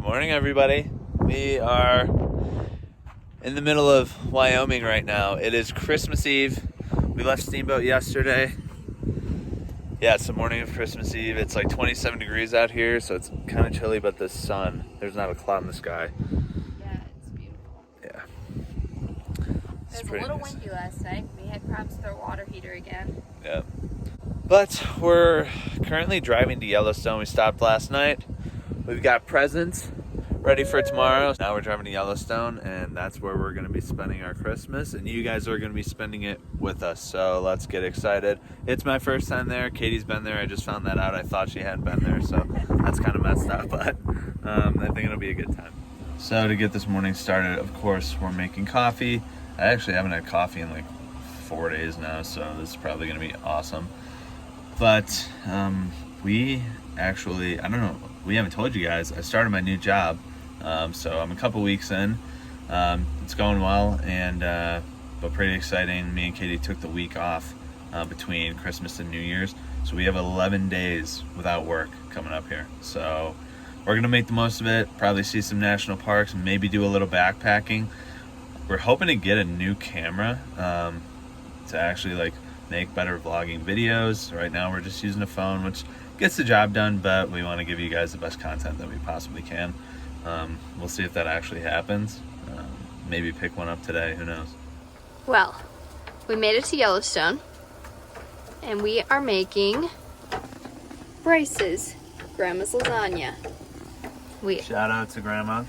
Good morning, everybody. We are in the middle of Wyoming right now. It is Christmas Eve. We left Steamboat yesterday. Yeah, it's the morning of Christmas Eve. It's like 27 degrees out here, so it's kind of chilly, but the sun, there's not a cloud in the sky. Yeah, it's beautiful. Yeah. It was a little windy last night. We had problems with our water heater again. Yeah. But we're currently driving to Yellowstone. We stopped last night. We've got presents ready for tomorrow. Now we're driving to Yellowstone, and that's where we're going to be spending our Christmas, and you guys are going to be spending it with us, so let's get excited. It's my first time there. Katie's been there. I just found that out. I thought she hadn't been there, so that's kind of messed up, but I think it'll be a good time. So to get this morning started, of course, we're making coffee. I actually haven't had coffee in like 4 days now, so this is probably going to be awesome. But we actually, I don't know, we haven't told you guys, I started my new job. So I'm a couple weeks in. It's going well, and but pretty exciting. Me and Katie took the week off between Christmas and New Year's, so we have 11 days without work coming up here. So we're gonna make the most of it. Probably see some national parks, and maybe do a little backpacking. We're hoping to get a new camera to actually like make better vlogging videos. Right now we're just using a phone, which gets the job done, but we want to give you guys the best content that we possibly can. We'll see if that actually happens. Maybe pick one up today, who knows. Well, we made it to Yellowstone, and we are making Bryce's grandma's lasagna. Shout out to Grandma.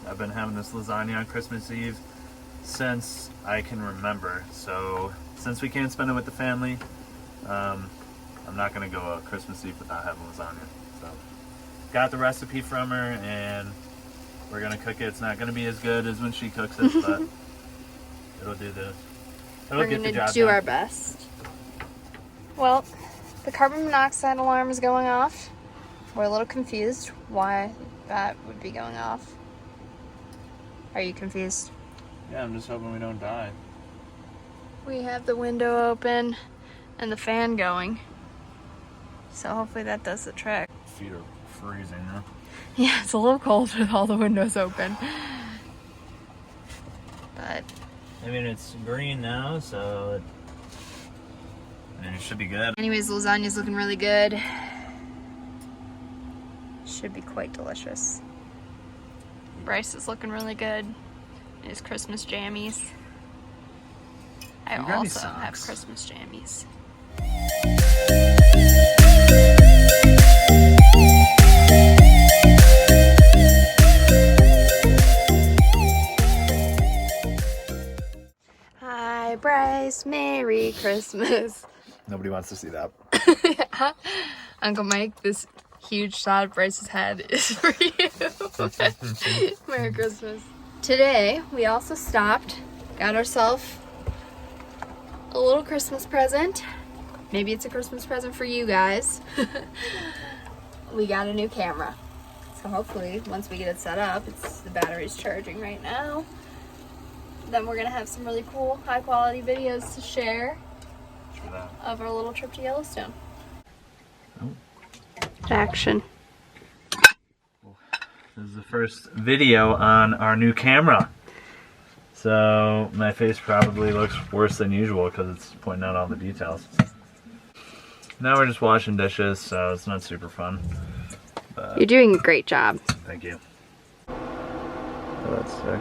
I've been having this lasagna on Christmas Eve since I can remember. So since we can't spend it with the family, I'm not gonna go a Christmas Eve without having lasagna. So got the recipe from her, and we're gonna cook it. It's not gonna be as good as when she cooks it, but it'll do the. It'll get the job done. We're gonna do our best. Well, the carbon monoxide alarm is going off. We're a little confused why that would be going off. Are you confused? Yeah, I'm just hoping we don't die. We have the window open and the fan going, so hopefully that does the trick. Feet are freezing, huh? Yeah, it's a little cold with all the windows open. But I mean, it's green now, so it should be good. anyways, lasagna's looking really good. Should be quite delicious. Bryce is looking really good. His Christmas jammies. I also have Christmas jammies. Hi, Bryce. Merry Christmas. Nobody wants to see that. Uncle Mike, this huge shot of Bryce's head is for you. Merry Christmas. Today, we also stopped, got ourselves a little Christmas present. Maybe it's a Christmas present for you guys. We got a new camera. So hopefully, once we get it set up, the battery's charging right now. Then we're gonna have some really cool, high quality videos to share of our little trip to Yellowstone. Oh. Action. This is the first video on our new camera. So my face probably looks worse than usual because it's pointing out all the details. Now we're just washing dishes, so it's not super fun. But you're doing a great job. Thank you. Oh, that's sick.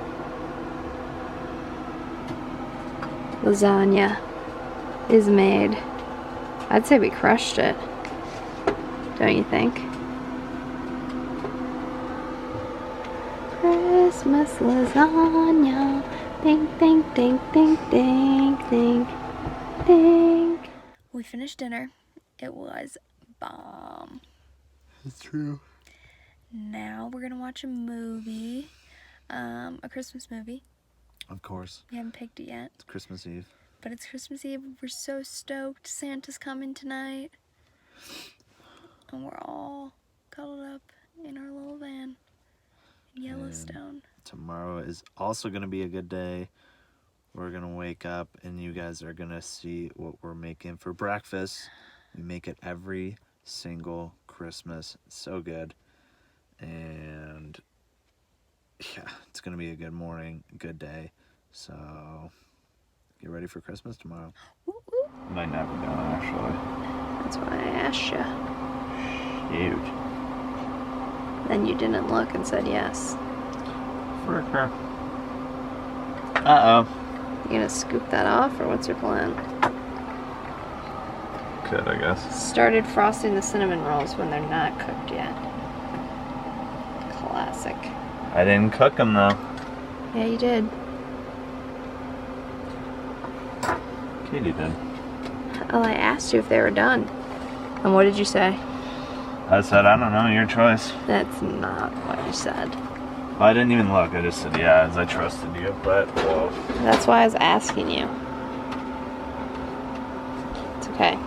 Lasagna is made. I'd say we crushed it. Don't you think? Christmas lasagna. Ding, ding, ding, ding, ding, ding, ding. We finished dinner. It was bomb. It's true. Now we're gonna watch a movie. A Christmas movie. Of course. We haven't picked it yet. It's Christmas Eve. But it's Christmas Eve. We're so stoked. Santa's coming tonight. And we're all cuddled up in our little van in Yellowstone. And tomorrow is also going to be a good day. We're going to wake up and you guys are going to see what we're making for breakfast. We make it every single Christmas. It's so good. And yeah, it's gonna be a good morning, a good day. So get ready for Christmas tomorrow. Might never go, actually. That's why I asked you. Huge. Then you didn't look and said yes. Fricker. Uh-oh. You gonna scoop that off, or what's your plan? Could, I guess. Started frosting the cinnamon rolls when they're not cooked yet. Classic. I didn't cook them, though. Yeah, you did. Katie did. Well, I asked you if they were done. And what did you say? I said, I don't know, your choice. That's not what you said. Well, I didn't even look. I just said, yeah, as I trusted you, but, well. That's why I was asking you. It's okay.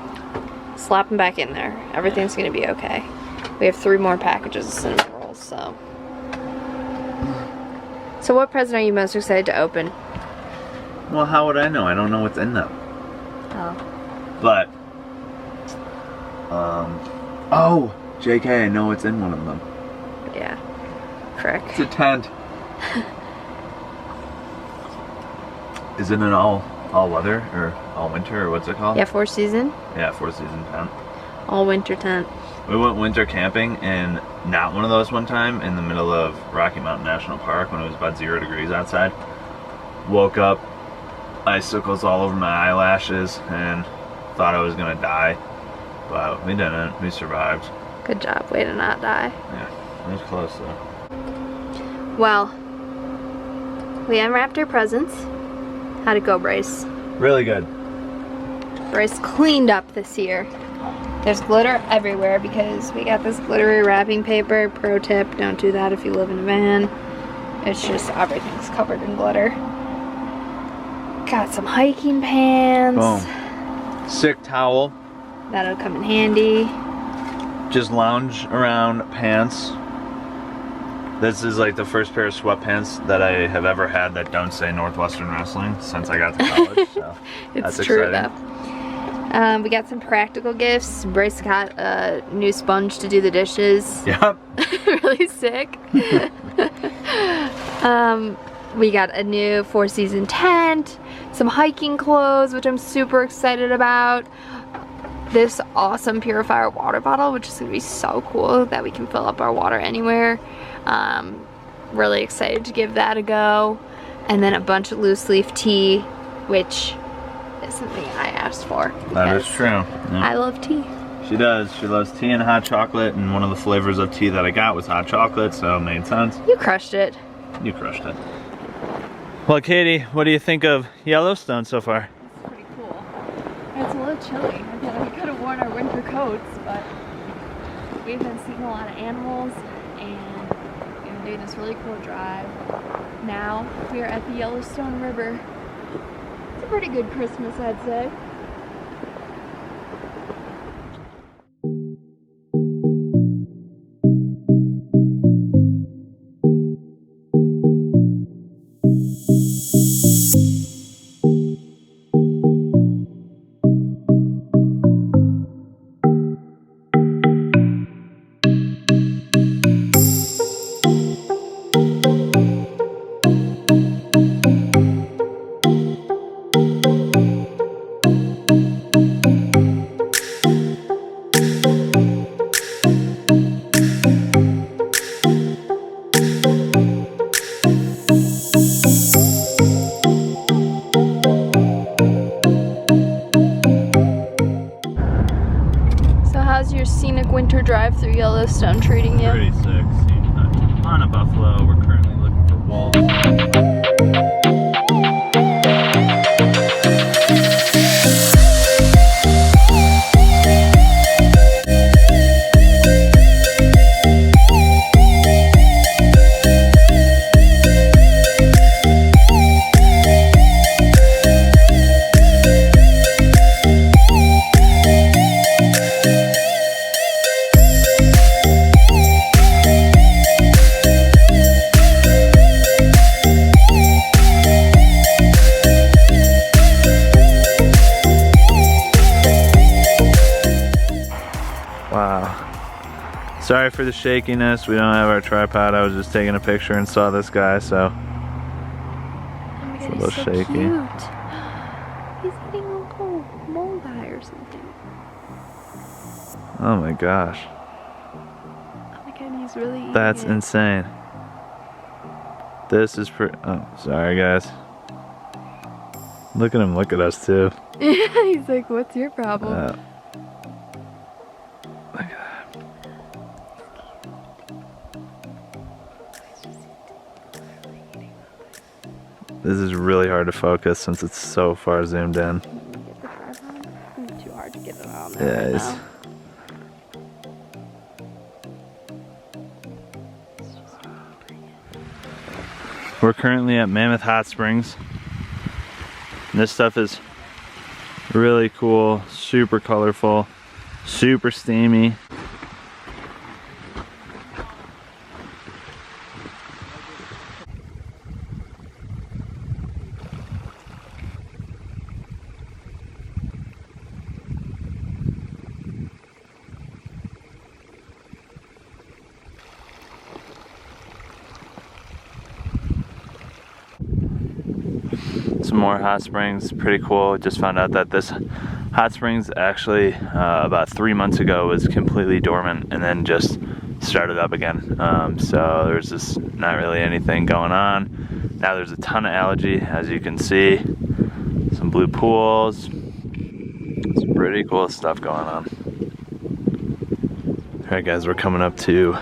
Slap them back in there. Everything's gonna be okay. We have 3 more packages of cinnamon rolls, so. So what present are you most excited to open? Well, how would I know? I don't know what's in them. Oh. But, oh, JK, I know what's in one of them. Yeah. Frick. It's a tent. Is it an all weather or all winter or what's it called? Yeah, 4 season? Yeah, 4 season tent. All winter tent. We went winter camping and not one of those one time in the middle of Rocky Mountain National Park when it was about 0 degrees outside. Woke up, icicles all over my eyelashes and thought I was gonna die. But we didn't. We survived. Good job. Way to not die. Yeah, it was close though. Well, we unwrapped our presents. How'd it go, Bryce? Really good. Bryce cleaned up this year. There's glitter everywhere because we got this glittery wrapping paper. Pro tip, don't do that if you live in a van. It's just everything's covered in glitter. Got some hiking pants. Boom. Sick towel. That'll come in handy. Just lounge around pants. This is like the first pair of sweatpants that I have ever had that don't say Northwestern Wrestling since I got to college. So It's that's true exciting. though. We got some practical gifts. Bryce got a new sponge to do the dishes. Yep. Really sick. We got a new 4 season tent, some hiking clothes, which I'm super excited about. This awesome purifier water bottle, which is gonna be so cool that we can fill up our water anywhere. Really excited to give that a go. And then a bunch of loose leaf tea, which is something I asked for. That is because true. Yeah. I love tea. She does. She loves tea and hot chocolate, and one of the flavors of tea that I got was hot chocolate, so it made sense. You crushed it. You crushed it. Well, Katie, what do you think of Yellowstone so far? It's pretty cool. It's a little chilly. I feel like we could have worn our winter coats, but we've been seeing a lot of animals and we've been doing this really cool drive. Now we are at the Yellowstone River. It's a pretty good Christmas, I'd say. How's your scenic winter drive through Yellowstone treating you? Pretty sick. Seeing a ton of buffalo. We're currently looking for wolves. sorry for the shakiness. We don't have our tripod. I was just taking a picture and saw this guy, so it's a little shaky. Cute. He's eating a little mole guy or something. Oh my gosh. Oh my god, he's really eating That's it. insane. This is oh, sorry guys. Look at him look at us too. He's like, what's your problem? Look at that. This is really hard to focus since it's so far zoomed in. Get the tripod? It's too hard to get it on Yeah, there right he's... now. We're currently at Mammoth Hot Springs. And this stuff is really cool, super colorful, super steamy. Some more hot springs, pretty cool. Just found out that this hot springs actually about 3 months ago was completely dormant and then just started up again. So there's just not really anything going on. Now there's a ton of algae, as you can see. Some blue pools. Some pretty cool stuff going on. All right guys, we're coming up to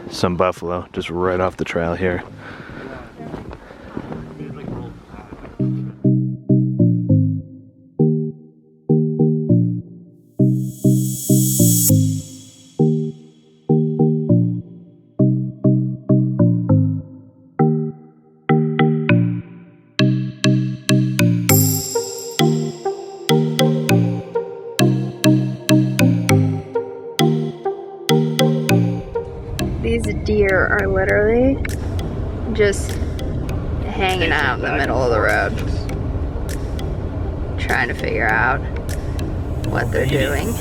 some buffalo just right off the trail here. These deer are literally just hanging out in the middle of the road, trying to figure out what they're doing.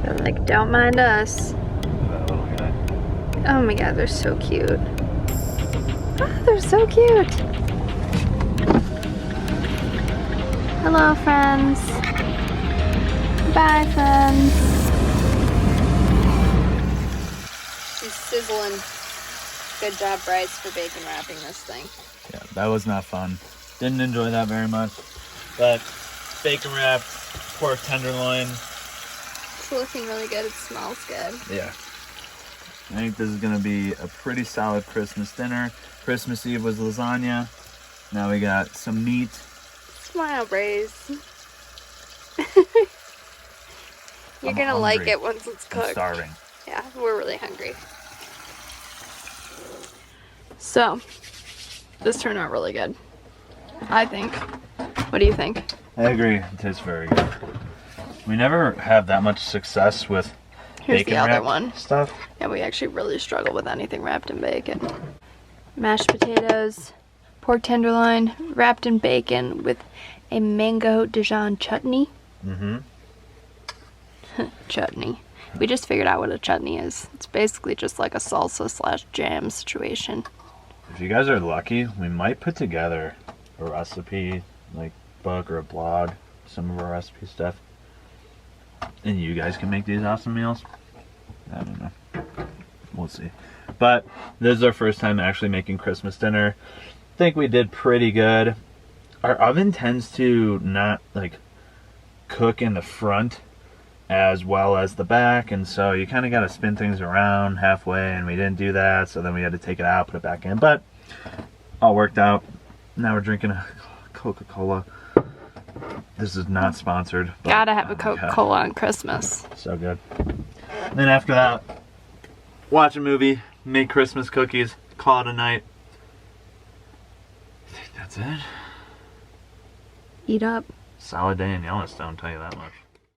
They're like, don't mind us. Oh my god, they're so cute. Oh, they're so cute. Hello, friends. Bye, friends. She's sizzling. Good job, Bryce, for bacon wrapping this thing. Yeah, that was not fun. Didn't enjoy that very much. But bacon wrapped pork tenderloin. It's looking really good. It smells good. Yeah. I think this is gonna be a pretty solid Christmas dinner. Christmas Eve was lasagna. Now we got some meat. Smile, Bryce. You're gonna hungry. like it once it's cooked. I'm starving. Yeah, we're really hungry. So, this turned out really good, I think. What do you think? I agree. It tastes very good. We never have that much success with Here's bacon the other wrapped one. stuff. Yeah, we actually really struggle with anything wrapped in bacon. Mashed potatoes, pork tenderloin, wrapped in bacon with a mango Dijon chutney. Mm-hmm. Chutney. We just figured out what a chutney is. It's basically just like a salsa slash jam situation. If you guys are lucky, we might put together a recipe, like book or a blog, some of our recipe stuff. And you guys can make these awesome meals. I don't know. We'll see. But this is our first time actually making Christmas dinner. I think we did pretty good. Our oven tends to not like cook in the front as well as the back, and so you kind of got to spin things around halfway, and we didn't do that, so then we had to take it out, put it back in, but all worked out. Now we're drinking a Coca-Cola. This is not sponsored, but Gotta have a oh my Coca-Cola on Christmas. God, so good. And then after that, watch a movie, make Christmas cookies, call it a night. I think that's it. Eat up. Solid day in Yellowstone, tell you that much.